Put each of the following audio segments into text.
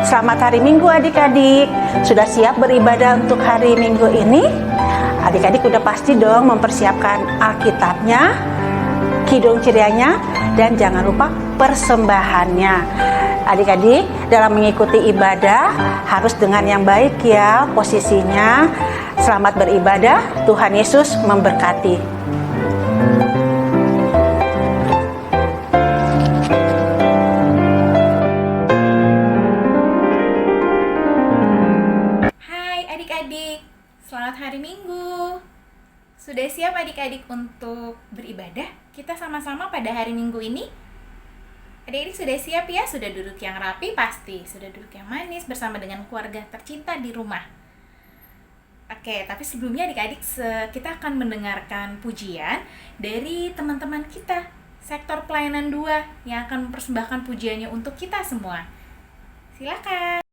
Selamat hari Minggu adik-adik. Sudah siap beribadah untuk hari Minggu ini? Adik-adik udah pasti dong mempersiapkan Alkitabnya, kidung cirianya, dan jangan lupa persembahannya. Adik-adik dalam mengikuti ibadah harus dengan yang baik ya posisinya. Selamat beribadah, Tuhan Yesus memberkati. Adik-adik, selamat hari Minggu. Sudah siap adik-adik untuk beribadah? Kita sama-sama pada hari Minggu ini. Adik-adik sudah siap ya? Sudah duduk yang rapi pasti, sudah duduk yang manis bersama dengan keluarga tercinta di rumah. Oke, tapi sebelumnya adik-adik kita akan mendengarkan pujian dari teman-teman kita sektor pelayanan 2 yang akan mempersembahkan pujiannya untuk kita semua. Silakan.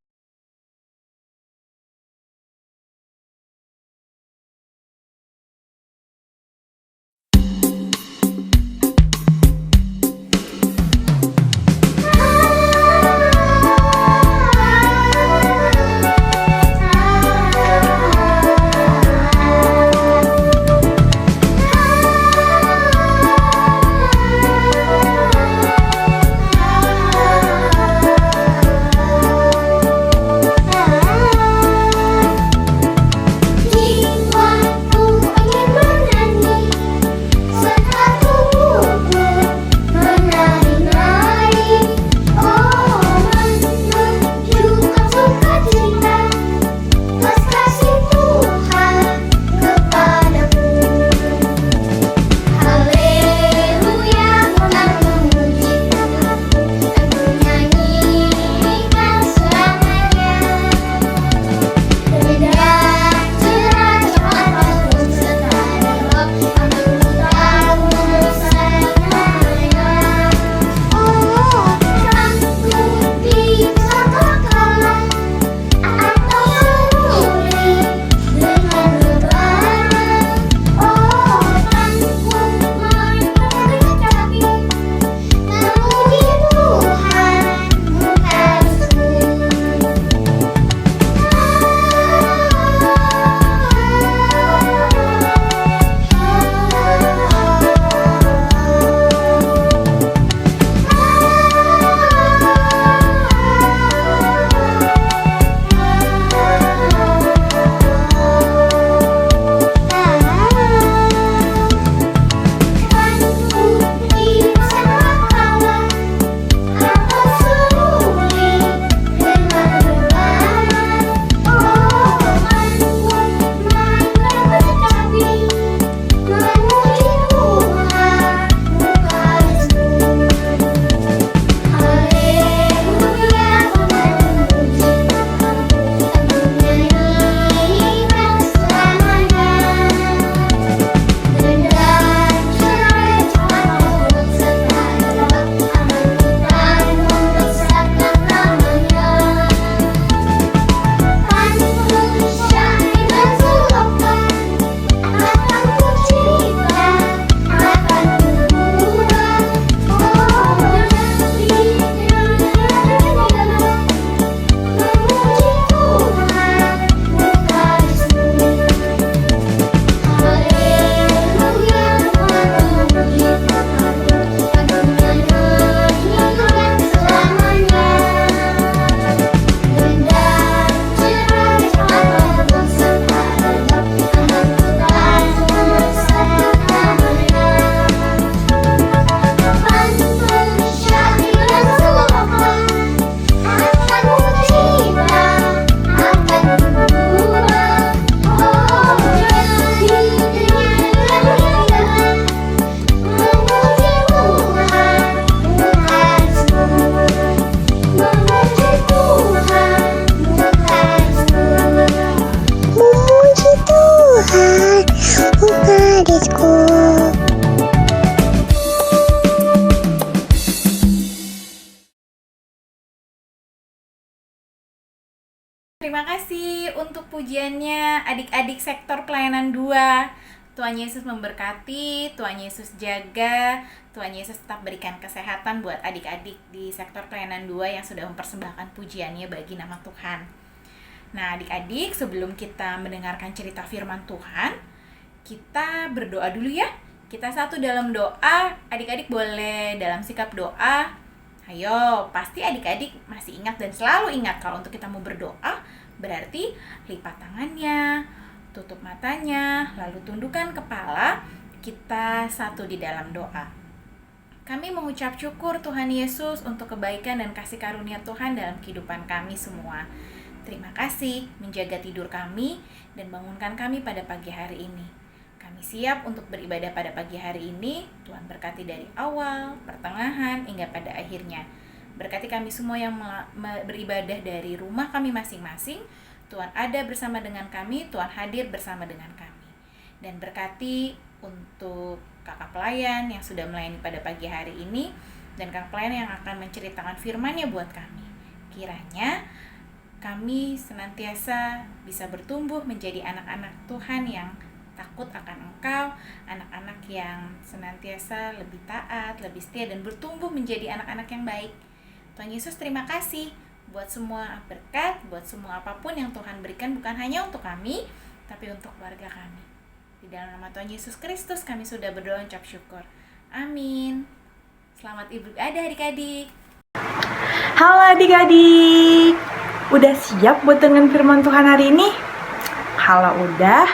Terima kasih untuk pujiannya adik-adik sektor pelayanan 2. Tuhan Yesus memberkati, Tuhan Yesus jaga, Tuhan Yesus tetap berikan kesehatan buat adik-adik di sektor pelayanan 2 yang sudah mempersembahkan pujiannya bagi nama Tuhan. Nah, adik-adik, sebelum kita mendengarkan cerita firman Tuhan, kita berdoa dulu ya. Kita satu dalam doa, adik-adik boleh dalam sikap doa. Ayo, pasti adik-adik masih ingat dan selalu ingat kalau untuk kita mau berdoa, berarti lipat tangannya, tutup matanya, lalu tundukkan kepala, kita satu di dalam doa. Kami mengucap syukur Tuhan Yesus untuk kebaikan dan kasih karunia Tuhan dalam kehidupan kami semua. Terima kasih menjaga tidur kami dan bangunkan kami pada pagi hari ini. Kami siap untuk beribadah pada pagi hari ini. Tuhan berkati dari awal, pertengahan, hingga pada akhirnya. Berkati kami semua yang beribadah dari rumah kami masing-masing. Tuhan ada bersama dengan kami, Tuhan hadir bersama dengan kami. Dan berkati untuk kakak pelayan yang sudah melayani pada pagi hari ini, dan kakak pelayan yang akan menceritakan firman-Nya buat kami. Kiranya kami senantiasa bisa bertumbuh menjadi anak-anak Tuhan yang takut akan Engkau, anak-anak yang senantiasa lebih taat, lebih setia, dan bertumbuh menjadi anak-anak yang baik. Tuhan Yesus, terima kasih buat semua berkat, buat semua apapun yang Tuhan berikan, bukan hanya untuk kami, tapi untuk keluarga kami. Di dalam nama Tuhan Yesus Kristus kami sudah berdoa ucap syukur. Amin. Selamat beribadah adik-adik. Halo adik-adik, udah siap buat dengan firman Tuhan hari ini? Kalau udah,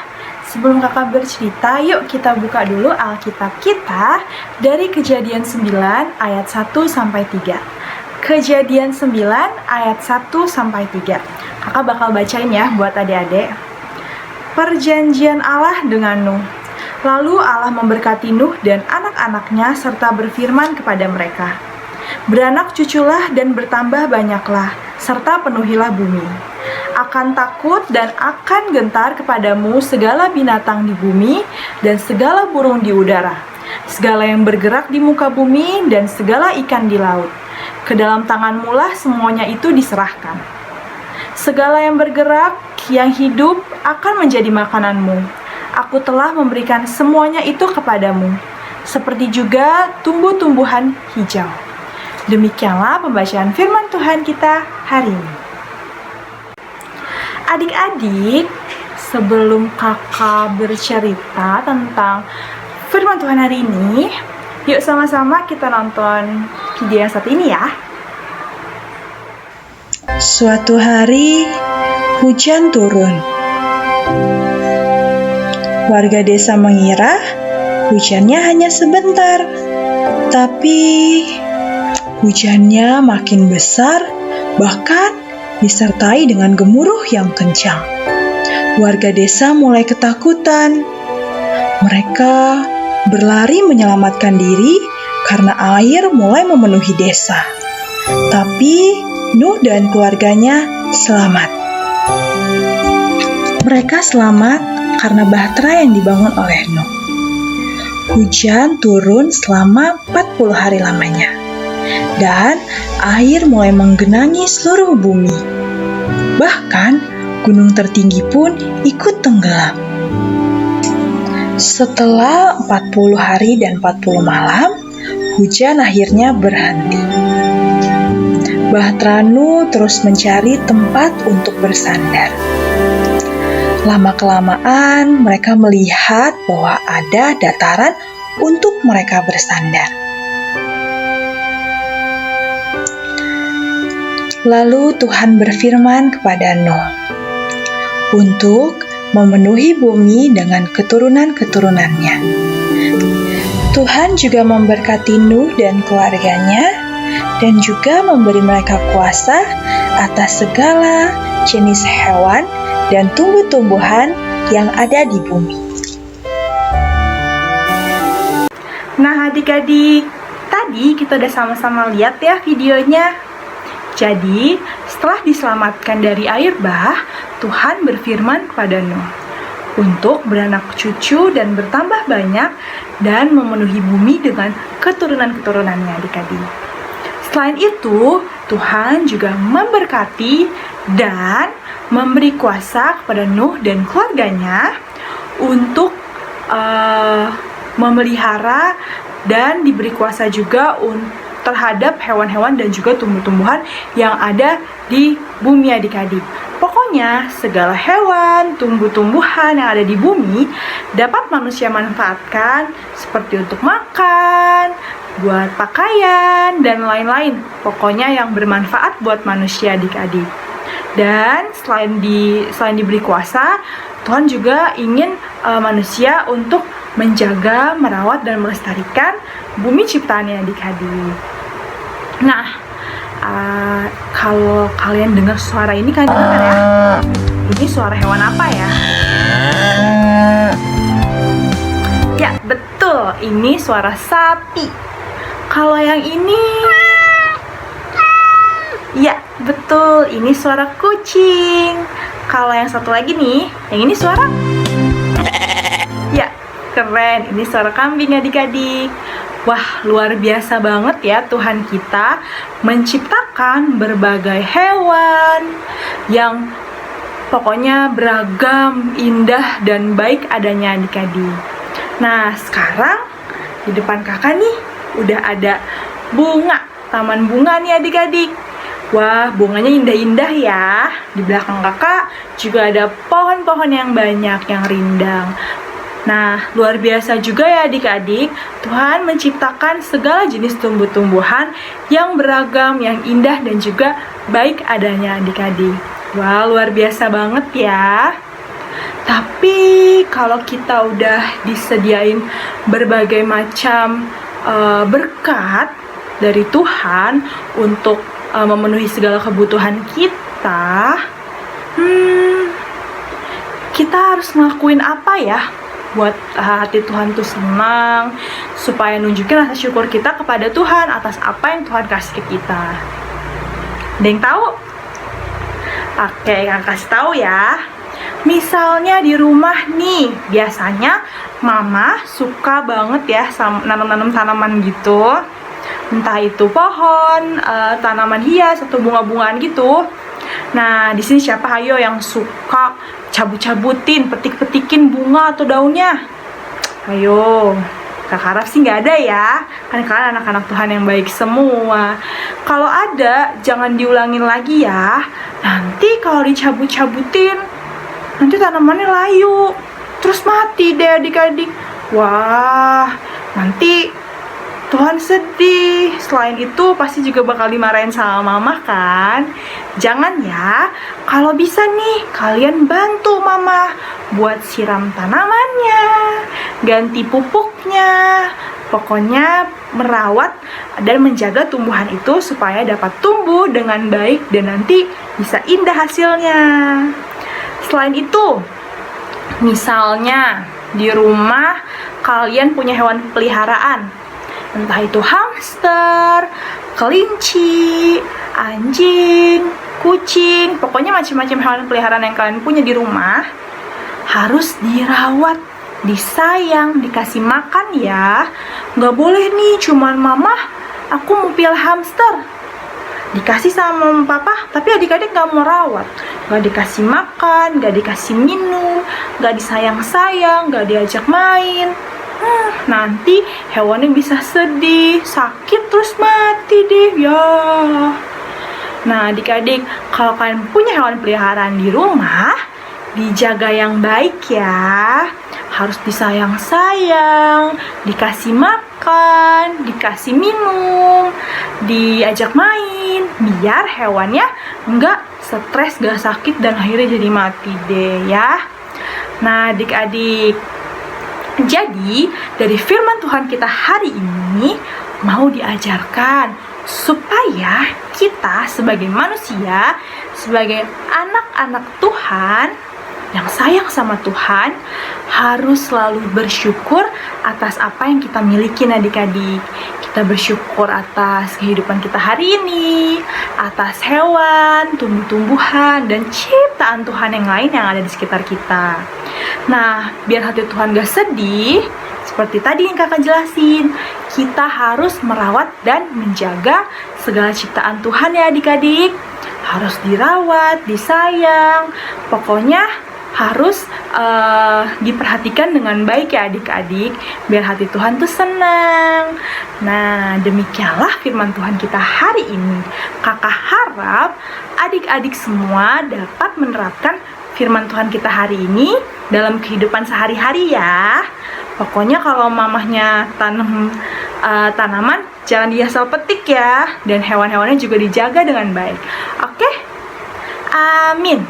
sebelum kakak bercerita, yuk kita buka dulu Alkitab kita dari Kejadian 9 ayat 1-3. Kejadian 9 ayat 1-3. Kakak bakal bacain ya buat adik-adik. Perjanjian Allah dengan Nuh. Lalu Allah memberkati Nuh dan anak-anaknya serta berfirman kepada mereka, beranak cuculah dan bertambah banyaklah, serta penuhilah bumi. Akan takut dan akan gentar kepadamu segala binatang di bumi dan segala burung di udara, segala yang bergerak di muka bumi dan segala ikan di laut. Ke dalam tanganmu lah semuanya itu diserahkan. Segala yang bergerak, yang hidup akan menjadi makananmu. Aku telah memberikan semuanya itu kepadamu, seperti juga tumbuh-tumbuhan hijau. Demikianlah pembacaan firman Tuhan kita hari ini. Adik-adik, sebelum kakak bercerita tentang firman Tuhan hari ini, yuk sama-sama kita nonton video yang satu ini ya. Suatu hari, hujan turun. Warga desa mengira hujannya hanya sebentar, tapi hujannya makin besar, bahkan disertai dengan gemuruh yang kencang. Warga desa mulai ketakutan. Mereka berlari menyelamatkan diri karena air mulai memenuhi desa. Tapi Nuh dan keluarganya selamat. Mereka selamat karena bahtera yang dibangun oleh Nuh. Hujan turun selama 40 hari lamanya, dan air mulai menggenangi seluruh bumi. Bahkan gunung tertinggi pun ikut tenggelam. Setelah 40 hari dan 40 malam, hujan akhirnya berhenti. Bahtera Nuh terus mencari tempat untuk bersandar. Lama-kelamaan mereka melihat bahwa ada dataran untuk mereka bersandar. Lalu Tuhan berfirman kepada Nuh untuk memenuhi bumi dengan keturunan-keturunannya. Tuhan juga memberkati Nuh dan keluarganya dan juga memberi mereka kuasa atas segala jenis hewan dan tumbuh-tumbuhan yang ada di bumi. Nah adik-adik, tadi kita udah sama-sama lihat ya videonya. Jadi setelah diselamatkan dari air bah, Tuhan berfirman kepada Nuh untuk beranak cucu dan bertambah banyak dan memenuhi bumi dengan keturunan-keturunannya adik-adik. Selain itu, Tuhan juga memberkati dan memberi kuasa kepada Nuh dan keluarganya untuk memelihara dan diberi kuasa juga terhadap hewan-hewan dan juga tumbuh-tumbuhan yang ada di bumi adik-adik. Pokoknya segala hewan, tumbuh-tumbuhan yang ada di bumi dapat manusia manfaatkan seperti untuk makan, buat pakaian, dan lain-lain. Pokoknya yang bermanfaat buat manusia adik-adik. Dan selain diberi kuasa, Tuhan juga ingin manusia untuk menjaga, merawat, dan melestarikan bumi ciptaannya adik-adik. Nah, kalau kalian dengar suara ini, kalian dengar ya? Ini suara hewan apa ya? Ya, betul. Ini suara sapi. Kalau yang ini, ya, betul. Ini suara kucing. Kalau yang satu lagi nih, yang ini suara, ya, keren. Ini suara kambing adik-adik. Wah, luar biasa banget ya Tuhan kita menciptakan berbagai hewan yang pokoknya beragam, indah, dan baik adanya adik-adik. Nah, sekarang di depan kakak nih udah ada bunga, taman bunga nih adik-adik. Wah, bunganya indah-indah ya. Di belakang kakak juga ada pohon-pohon yang banyak, yang rindang. Nah, luar biasa juga ya adik-adik, Tuhan menciptakan segala jenis tumbuh-tumbuhan yang beragam, yang indah, dan juga baik adanya adik-adik. Wah, luar biasa banget ya. Tapi kalau kita udah disediain berbagai macam berkat dari Tuhan untuk memenuhi segala kebutuhan kita, kita harus ngelakuin apa ya buat hati Tuhan tuh senang, supaya nunjukin rasa syukur kita kepada Tuhan atas apa yang Tuhan kasih ke kita. Ada yang tahu? Oke, kakak kasih tahu ya. Misalnya di rumah nih, biasanya mama suka banget ya nanam-nanam tanaman gitu. Entah itu pohon, tanaman hias atau bunga-bungaan gitu. Nah, di sini siapa ayo yang suka cabut-cabutin, petik-petikin bunga atau daunnya? Ayo, kakak harap sih nggak ada ya. Kan kalian anak-anak Tuhan yang baik semua. Kalau ada, jangan diulangin lagi ya. Nanti kalau dicabut-cabutin, nanti tanamannya layu, terus mati deh adik-adik. Wah, nanti Tuhan sedih. Selain itu pasti juga bakal dimarahin sama mama kan. Jangan ya. Kalau bisa nih, kalian bantu mama buat siram tanamannya, ganti pupuknya. Pokoknya merawat dan menjaga tumbuhan itu supaya dapat tumbuh dengan baik dan nanti bisa indah hasilnya. Selain itu, misalnya di rumah kalian punya hewan peliharaan, entah itu hamster, kelinci, anjing, kucing, pokoknya macam-macam hewan peliharaan yang kalian punya di rumah harus dirawat, disayang, dikasih makan ya. Nggak boleh nih cuman mama, aku mau pelihara hamster, dikasih sama mama papa, tapi adik-adik nggak mau rawat, nggak dikasih makan, nggak dikasih minum, nggak disayang-sayang, nggak diajak main. Nanti hewannya bisa sedih, sakit, terus mati deh ya. Nah adik-adik, kalau kalian punya hewan peliharaan di rumah, dijaga yang baik ya. Harus disayang-sayang, dikasih makan, dikasih minum, diajak main, biar hewannya nggak stres, nggak sakit, dan akhirnya jadi mati deh ya. Nah adik-adik, jadi dari firman Tuhan kita hari ini mau diajarkan supaya kita sebagai manusia, sebagai anak-anak Tuhan yang sayang sama Tuhan, harus selalu bersyukur atas apa yang kita miliki adik-adik. Kita bersyukur atas kehidupan kita hari ini, atas hewan, tumbuh-tumbuhan, dan ciptaan Tuhan yang lain yang ada di sekitar kita. Nah, biar hati Tuhan gak sedih, seperti tadi yang kakak jelasin, kita harus merawat dan menjaga segala ciptaan Tuhan ya adik-adik. Harus dirawat, disayang, pokoknya harus diperhatikan dengan baik ya adik-adik, biar hati Tuhan tuh senang. Nah, demikianlah firman Tuhan kita hari ini. Kakak harap adik-adik semua dapat menerapkan firman Tuhan kita hari ini dalam kehidupan sehari-hari ya. Pokoknya kalau mamahnya tanam tanaman, jangan diasal petik ya. Dan hewan-hewannya juga dijaga dengan baik. Oke? Amin.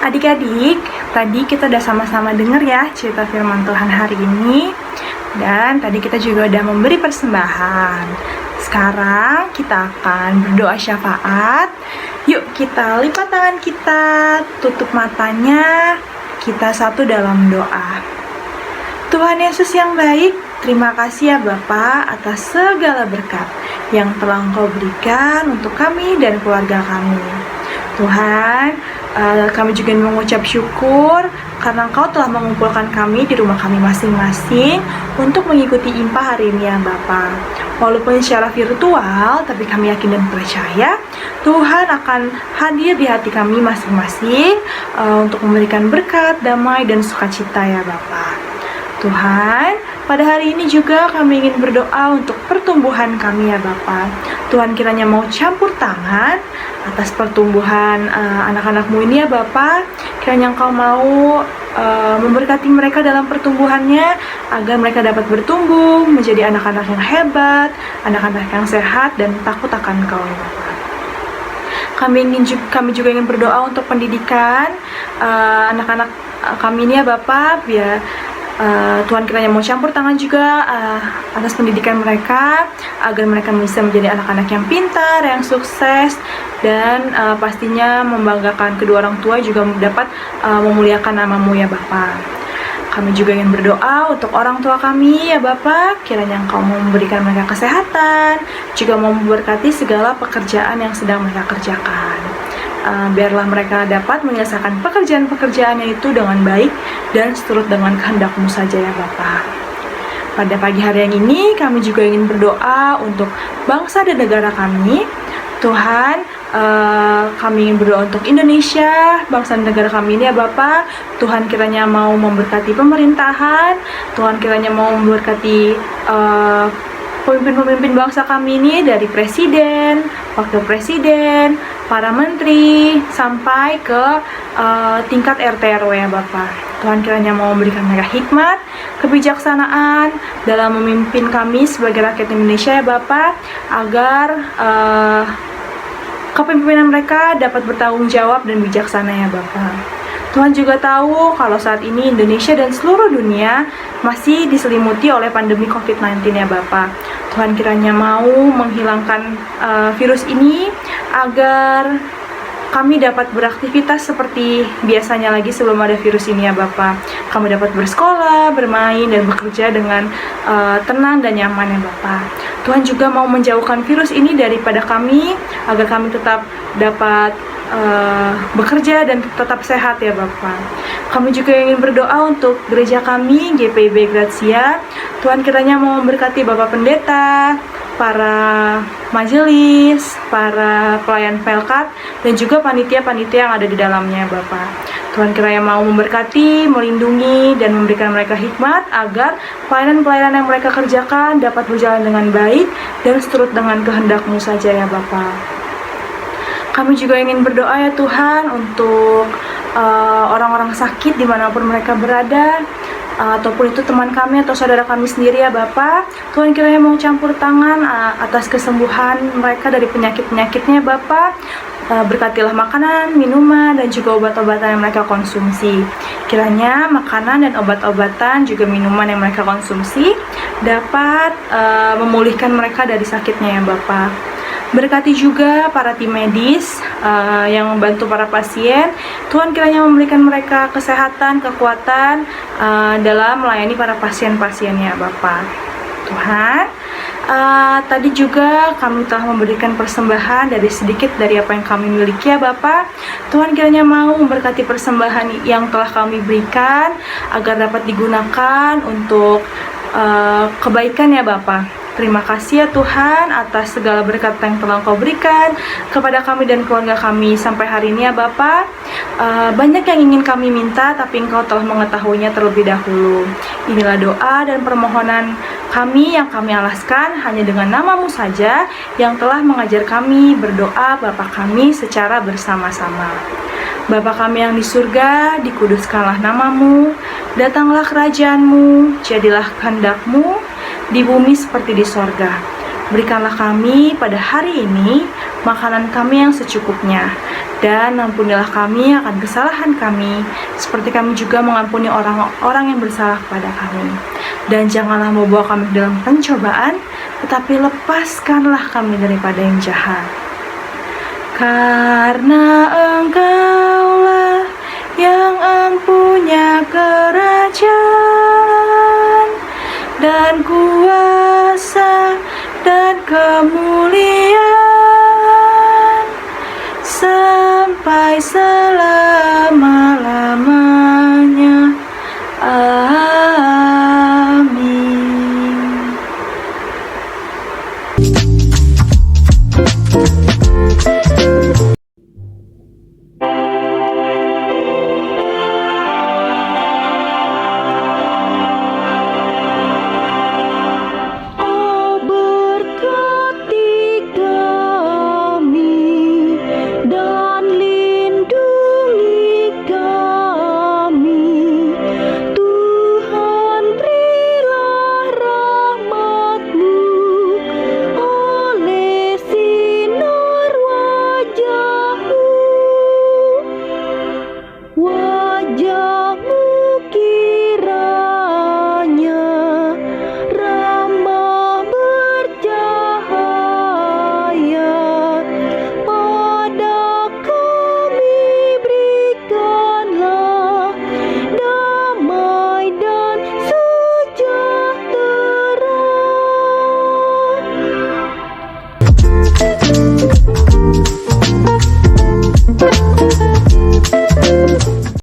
Adik-adik, tadi kita udah sama-sama dengar ya cerita firman Tuhan hari ini. Dan tadi kita juga udah memberi persembahan. Sekarang kita akan berdoa syafaat. Yuk kita lipat tangan kita, tutup matanya, kita satu dalam doa. Tuhan Yesus yang baik, terima kasih ya Bapa atas segala berkat yang telah Engkau berikan untuk kami dan keluarga kami. Tuhan, kami juga mengucap syukur karena Engkau telah mengumpulkan kami di rumah kami masing-masing untuk mengikuti IMPA hari ini ya Bapa. Walaupun secara virtual, tapi kami yakin dan percaya Tuhan akan hadir di hati kami masing-masing untuk memberikan berkat, damai, dan sukacita ya Bapa. Tuhan, pada hari ini juga kami ingin berdoa untuk pertumbuhan kami ya Bapa. Tuhan kiranya mau campur tangan atas pertumbuhan anak-anakmu ini ya Bapa. Kiranya Engkau mau memberkati mereka dalam pertumbuhannya agar mereka dapat bertumbuh menjadi anak-anak yang hebat, anak-anak yang sehat dan takut akan Engkau ya Bapa. Kami juga ingin berdoa untuk pendidikan anak-anak kami ini ya Bapa, biar Tuhan kiranya mau campur tangan juga atas pendidikan mereka agar mereka bisa menjadi anak-anak yang pintar, yang sukses, dan pastinya membanggakan kedua orang tua, juga dapat memuliakan nama-Mu ya Bapa. Kami juga ingin berdoa untuk orang tua kami ya Bapa, kiranya Engkau mau memberikan mereka kesehatan, juga mau memberkati segala pekerjaan yang sedang mereka kerjakan. Biarlah mereka dapat menyelesaikan pekerjaan-pekerjaannya itu dengan baik dan seturut dengan kehendak-Mu saja ya Bapa. Pada pagi hari yang ini kami juga ingin berdoa untuk bangsa dan negara kami. Tuhan, kami ingin berdoa untuk Indonesia, bangsa dan negara kami ini ya Bapa. Tuhan kiranya mau memberkati pemerintahan, Tuhan kiranya mau memberkati pemimpin-pemimpin bangsa kami ini, dari presiden, wakil presiden, para menteri, sampai ke tingkat RT RW ya Bapak. Tuhan kiranya mau memberikan mereka hikmat, kebijaksanaan dalam memimpin kami sebagai rakyat Indonesia ya Bapak, agar kepemimpinan mereka dapat bertanggung jawab dan bijaksana ya Bapak. Tuhan juga tahu kalau saat ini Indonesia dan seluruh dunia masih diselimuti oleh pandemi COVID-19 ya Bapak. Tuhan kiranya mau menghilangkan virus ini agar kami dapat beraktivitas seperti biasanya lagi sebelum ada virus ini ya Bapak. Kami dapat bersekolah, bermain, dan bekerja dengan tenang dan nyaman ya Bapak. Tuhan juga mau menjauhkan virus ini daripada kami agar kami tetap dapat bekerja dan tetap sehat ya Bapak. Kami juga ingin berdoa untuk gereja kami, GPIB Gracia. Tuhan kiranya mau memberkati Bapak Pendeta, para majelis, para pelayan Pelkat, dan juga panitia-panitia yang ada di dalamnya Bapak. Tuhan kiranya mau memberkati, melindungi, dan memberikan mereka hikmat agar pelayanan-pelayanan yang mereka kerjakan dapat berjalan dengan baik dan seturut dengan kehendak-Mu saja ya Bapak. Kami juga ingin berdoa ya Tuhan untuk orang-orang sakit dimanapun mereka berada. ataupun itu teman kami atau saudara kami sendiri ya Bapak. Tuhan kiranya mau campur tangan atas kesembuhan mereka dari penyakit-penyakitnya Bapak. Berkatilah makanan, minuman, dan juga obat-obatan yang mereka konsumsi. Kiranya makanan dan obat-obatan juga minuman yang mereka konsumsi dapat memulihkan mereka dari sakitnya ya Bapak. Berkati juga para tim medis yang membantu para pasien. Tuhan kiranya memberikan mereka kesehatan, kekuatan dalam melayani para pasien-pasiennya Bapak. Tuhan, tadi juga kami telah memberikan persembahan dari sedikit dari apa yang kami miliki ya Bapak. Tuhan kiranya mau memberkati persembahan yang telah kami berikan agar dapat digunakan untuk kebaikan ya Bapak. Terima kasih ya Tuhan atas segala berkat yang telah Engkau berikan kepada kami dan keluarga kami sampai hari ini ya Bapak. Banyak yang ingin kami minta tapi Engkau telah mengetahuinya terlebih dahulu. Inilah doa dan permohonan kami yang kami alaskan hanya dengan nama-Mu saja yang telah mengajar kami berdoa Bapa kami secara bersama-sama. Bapa kami yang di surga, dikuduskanlah nama-Mu, datanglah kerajaan-Mu, jadilah kehendak-Mu di bumi seperti di sorga. Berikanlah kami pada hari ini makanan kami yang secukupnya, dan ampunilah kami akan kesalahan kami, seperti kami juga mengampuni orang-orang yang bersalah kepada kami. Dan janganlah membawa kami dalam pencobaan, tetapi lepaskanlah kami daripada yang jahat. Karena Engkaulah yang empunya kerajaan dan kuasa dan kemuliaan sampai selama-lamanya. Amin.